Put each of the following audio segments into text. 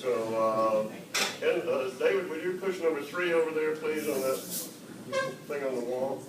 So, David, would you push number 3 over there, please, on that thing on the wall?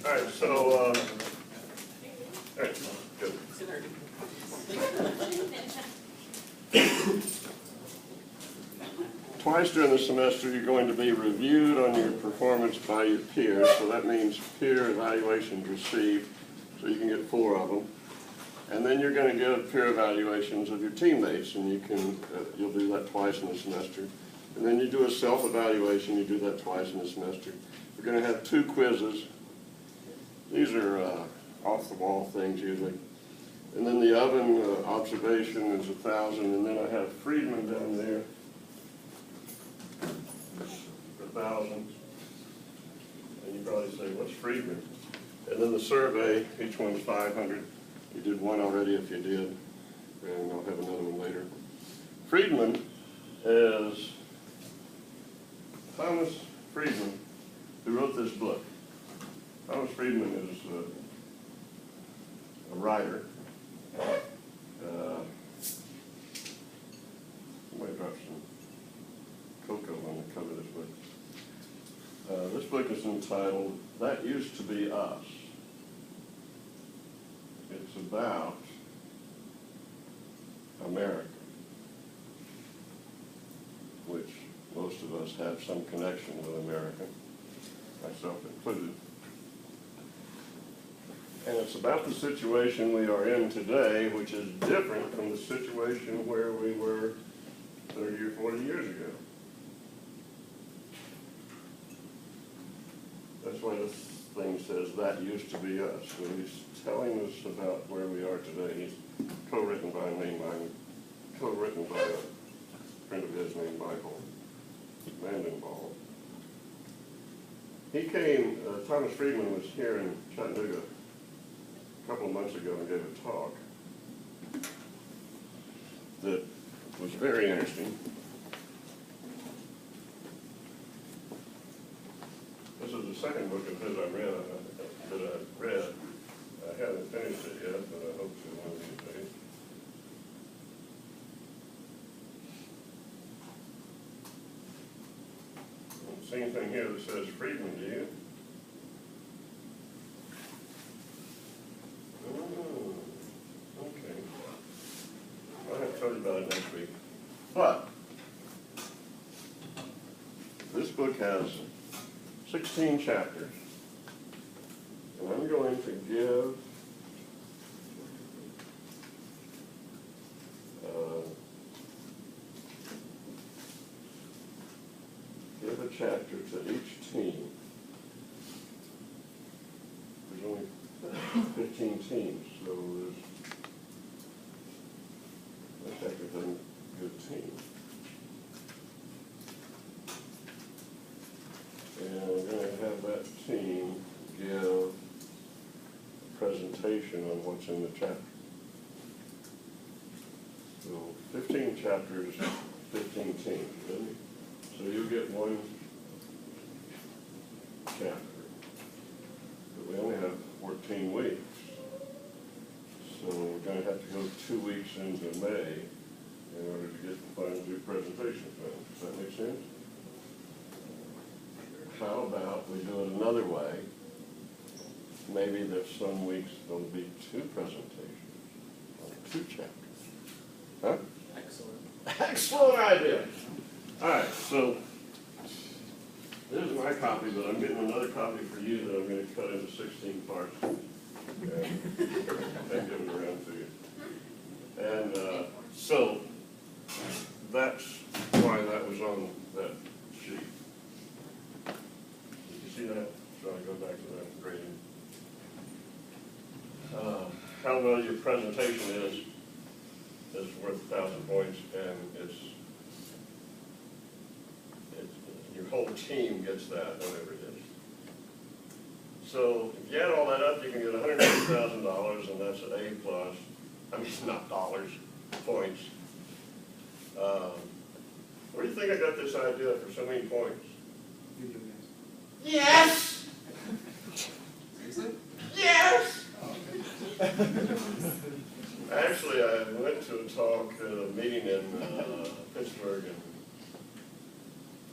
All right, so, all right, good. Twice during the semester, you're going to be reviewed on your performance by your peers. So that means peer evaluations received, so you can get 4 of them. And then you're going to give peer evaluations of your teammates, and you'll do that twice in the semester. And then you do a self-evaluation. You do that twice in the semester. We're going to have 2 quizzes. These are off-the-wall things usually. And then the oven observation is 1,000, and then I have Friedman down there. 1,000, and you probably say, what's Friedman? And then the survey, each one's 500. You did one already if you did, and I'll have another one later. Friedman is Thomas Friedman, who wrote this book. Thomas Friedman is a writer. Somebody dropped some cocoa on the cover of this book. This book is entitled, That Used to Be Us. It's about America, which most of us have some connection with America, myself included. And it's about the situation we are in today, which is different from the situation where we were 30 or 40 years ago. That's why this thing says, that used to be us. So he's telling us about where we are today. He's co-written by me, co-written by a friend of his named Michael Mandenball. He came, Thomas Friedman was here in Chattanooga a couple of months ago and gave a talk that was very interesting. This is the second book of his I read. I haven't finished it yet, but I hope to one of these days. I don't see anything here that says Friedman, do you? Oh, okay. I'll have to tell you about it next week. But this book has 16 chapters, and I'm going to give a chapter to each team. There's only 15 teams, so that chapter doesn't give a team. And we're going to have that team give a presentation on what's in the chapter. So 15 chapters, 15 teams, really. So you get one chapter. But we only have 14 weeks. So we're going to have to go 2 weeks into May in order to get the final 2 presentations done. Does that make sense? How about we do it another way? Maybe there's some weeks there'll be 2 presentations on 2 chapters. Huh? Excellent. Excellent idea. All right, so this is my copy, but I'm getting another copy for you that I'm going to cut into 16 parts and give it around to you. And so that's why that was on that sheet. See that? So I go back to that grading. How well your presentation is worth 1,000 points, and your whole team gets that, whatever it is. So if you add all that up, you can get $150,000, and that's an A plus. I mean, not dollars, points. Where do you think I got this idea for so many points? Yes! Seriously? Yes! Oh, okay. Actually, I went to a talk at a meeting in Pittsburgh in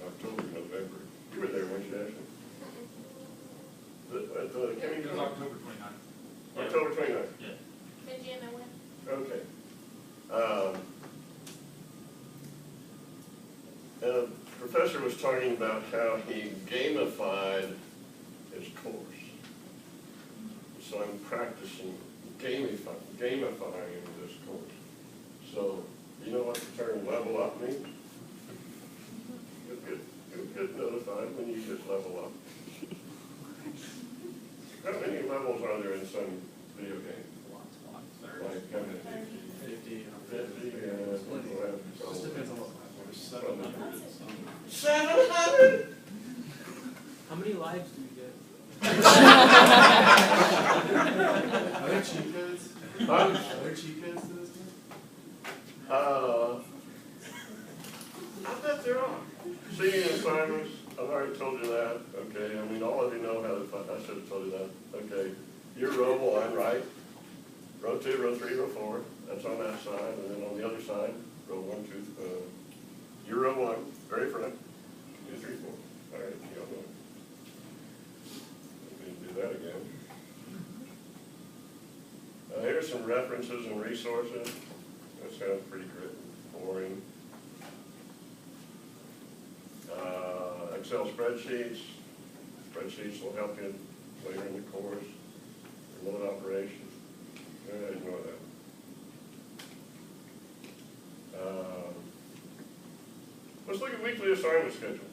October, November. You were there, weren't you, Ashley? At the county It was talk? October 29th. October 29th. Yeah. Virginia went. Okay. And a professor was talking about how he gamified his course. So I'm practicing gamifying this course. So, you know what the term level up means? You'll get notified when you get level up. How many levels are there in some video game? Lots. Like how many? 50. 50, yeah. Just depends on what platform. 700. 700? How many lives do you get? Are there cheat codes? Huh? Are there cheat codes to this game? I bet there are. Seeing assignments, I've already told you that, okay, I mean, all of you know how to find, I should have told you that, okay. You're row 1, right? Row 2, row 3, row 4, that's on that side, and then on the other side, row 1, 2, you're row 1, very front, 2, 3, 4, all right, you all know. Let me do that again. Here's some references and resources. That sounds pretty boring. Excel spreadsheets. Spreadsheets will help you later in the course. Remote operations. Ignore that. Let's look at weekly assignment schedule.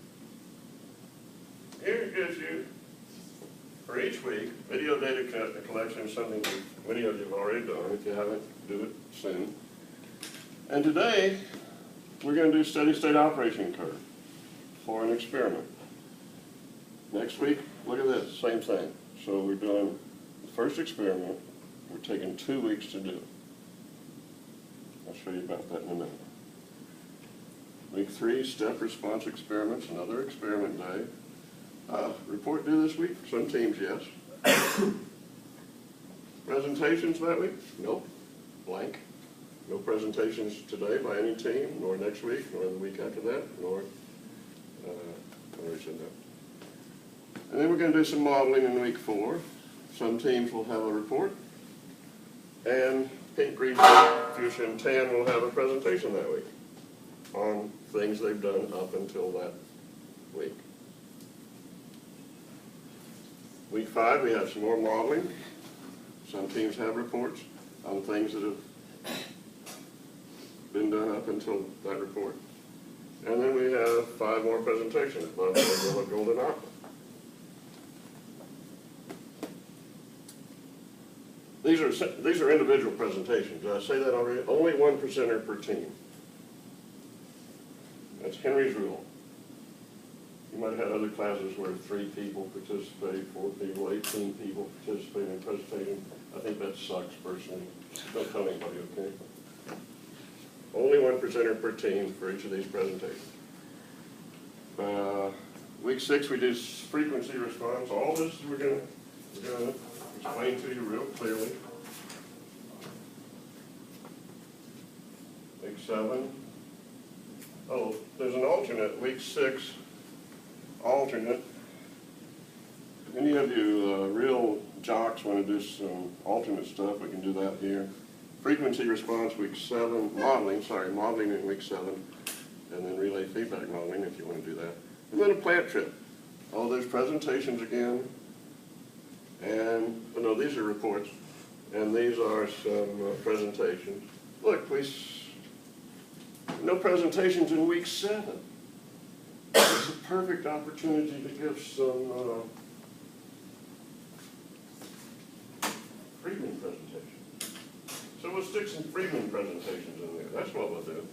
Here it gives you, for each week, video data collection, something many of you have already done. If you haven't, do it soon. And today, we're going to do steady state operation curve for an experiment. Next week, look at this, same thing. So we're doing the first experiment. We're taking 2 weeks to do it. I'll show you about that in a minute. Week 3, step response experiments, another experiment day. Report due this week? Some teams, yes. Presentations that week? Nope. Blank. No presentations today by any team, nor next week, nor the week after that, nor, I already said that. And then we're going to do some modeling in week 4. Some teams will have a report, and pink, green, fuchsia, and tan will have a presentation that week on things they've done up until that week. Week 5, we have some more modeling. Some teams have reports on things that have been done up until that report. And then we have 5 more presentations, but we'll golden apple. These are individual presentations. Did I say that already? Only 1 presenter per team. That's Henry's rule. You might have had other classes where 3 people participate, 4 people, 18 people participate in a presentation. I think that sucks personally. Don't tell anybody, okay? Only 1 presenter per team for each of these presentations. Week 6 we do frequency response. All this we're gonna explain to you real clearly. Week 7. Oh, there's an alternate, week 6, alternate. If any of you real jocks want to do some alternate stuff, we can do that here. Frequency response week 7, modeling in week 7, and then relay feedback modeling if you want to do that. And then a plant trip. All those presentations again. And, oh no, these are reports. And these are some presentations. Look, no presentations in week 7. It's a perfect opportunity to give some Friedman presentations. So we'll stick some Friedman presentations in there. That's what we'll do.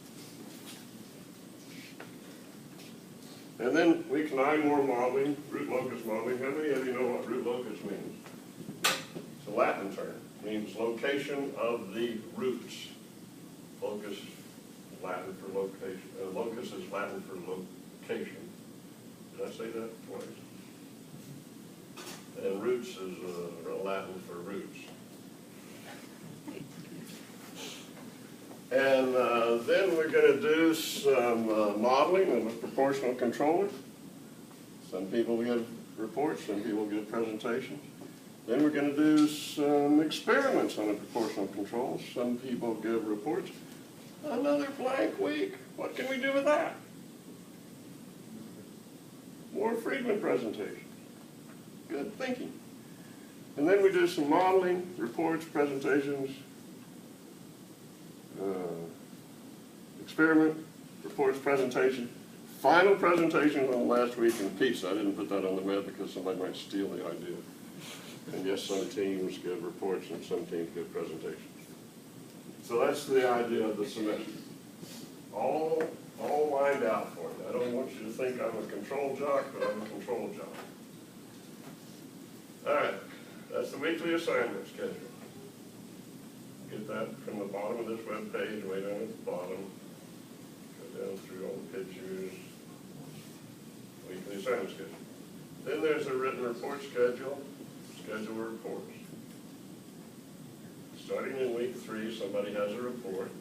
And then week 9, more modeling, root locus modeling. How many of you know what root locus means? It's a Latin term. It means location of the roots. Locus is Latin for location. Locus is Latin for location. Did I say that twice? roots is Latin for roots. And then we're going to do some modeling of a proportional controller. Some people give reports, some people give presentations. Then we're going to do some experiments on a proportional control. Some people give reports. Another blank week. What can we do with that? More Friedman presentations. Good thinking. And then we do some modeling, reports, presentations, experiment, reports, presentation, final presentation on the last week in pizza. I didn't put that on the map because somebody might steal the idea. And yes, some teams give reports and some teams give presentations. So that's the idea of the semester. All lined out for you. I don't want you to think I'm a control jock, but I'm a control jock. All right, that's the weekly assignment schedule. Get that from the bottom of this web page, way down at the bottom. Go down through all the pictures. Weekly assignment schedule. Then there's a written report schedule, schedule reports. Starting in week 3, somebody has a report.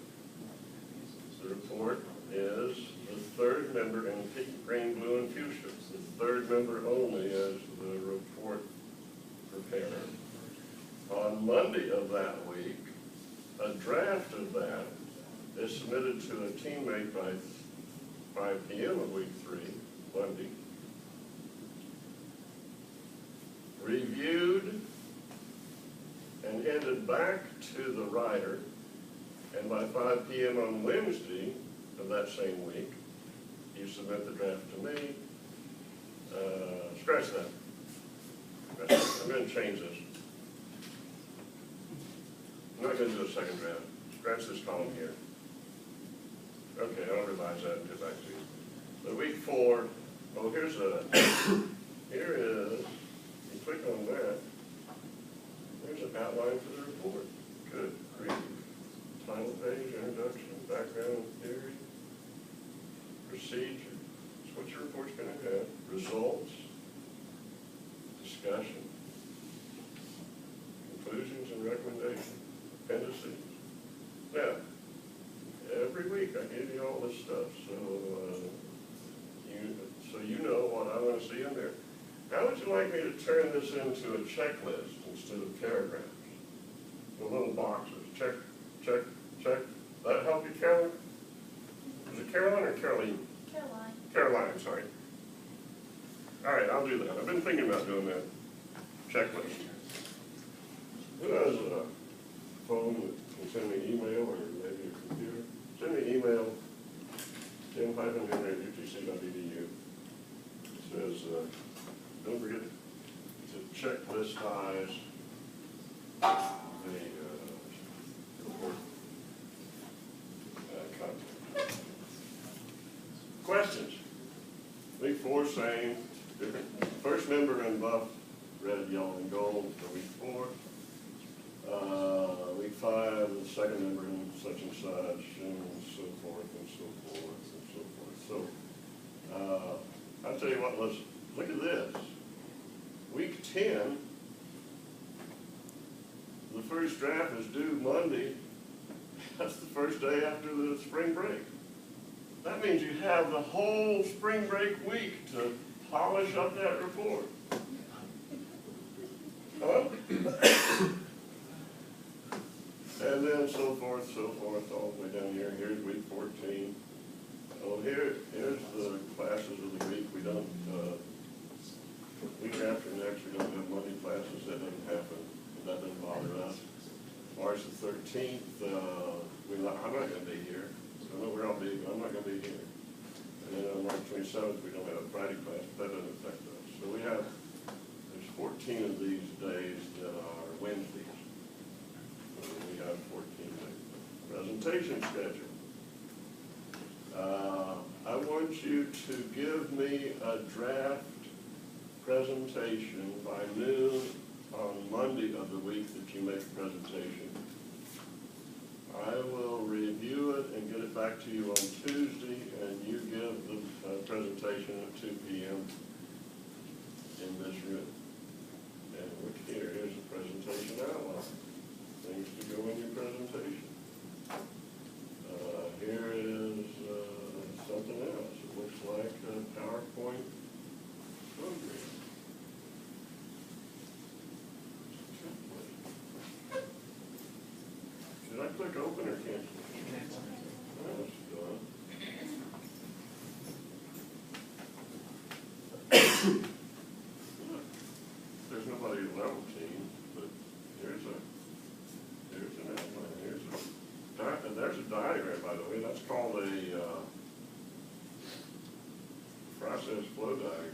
The report is the third member in pink, green, blue, and fuchsia. The third member only as the report preparer. On Monday of that week, a draft of that is submitted to a teammate by 5 p.m. of week 3, Monday. Reviewed and handed back to the writer, and by 5 p.m. on Wednesday of that same week, you submit the draft to me. Scratch that. I'm going to change this. I'm not going to do a second draft. Scratch this column here. Okay, I'll revise that and get back to you. So week 4, oh, here is, you click on that, there's an outline for the report. Good, great. Title page, introduction, background, theory, procedure. That's what your report's going to have. Results, discussion, conclusions and recommendations, appendices. Now, every week I give you all this stuff, so you know what I want to see in there. How would you like me to turn this into a checklist instead of paragraphs? The little boxes. Check, check, check. That help you, Carolyn? Is it Caroline or Caroline? Caroline. Caroline, sorry. All right, I'll do that. I've been thinking about doing that checklist. Who has a phone that can send me email or maybe a computer? Send me email, tim-henry@utc.edu. It says, don't forget to checklistize the report content. Questions? Week 4, same, different. First member in buff, red, yellow, and gold for week 4. Week 5, the second member in such and such, and so forth, and so forth, and so forth. So, I'll tell you what, let's look at this. Week 10, the first draft is due Monday. That's the first day after the spring break. That means you have the whole spring break week to polish up that report. Huh? And then so forth, all the way down here. Here's week 14. Oh, here's the classes of the week. We don't, week after next, we don't have Monday classes. That doesn't happen. That doesn't bother us. March the 13th, I'm not going to be here. I don't know where I'll be, but I'm not going to be here. And then on March 27th, we don't have a Friday class, but that doesn't affect us. So there's 14 of these days that are Wednesdays. So we have 14 days. Presentation schedule. I want you to give me a draft presentation by noon on Monday of the week that you make the presentation. I will review it and get it back to you on Tuesday, and you give the presentation at 2 p.m. in this room. And look here, here's a presentation outline, things to go in your presentation. Here is something else, it looks like a PowerPoint program. Should I click open or cancel? That's done. Look, there's nobody at level team, but here's an outline, there's a diagram, by the way, that's called a process flow diagram.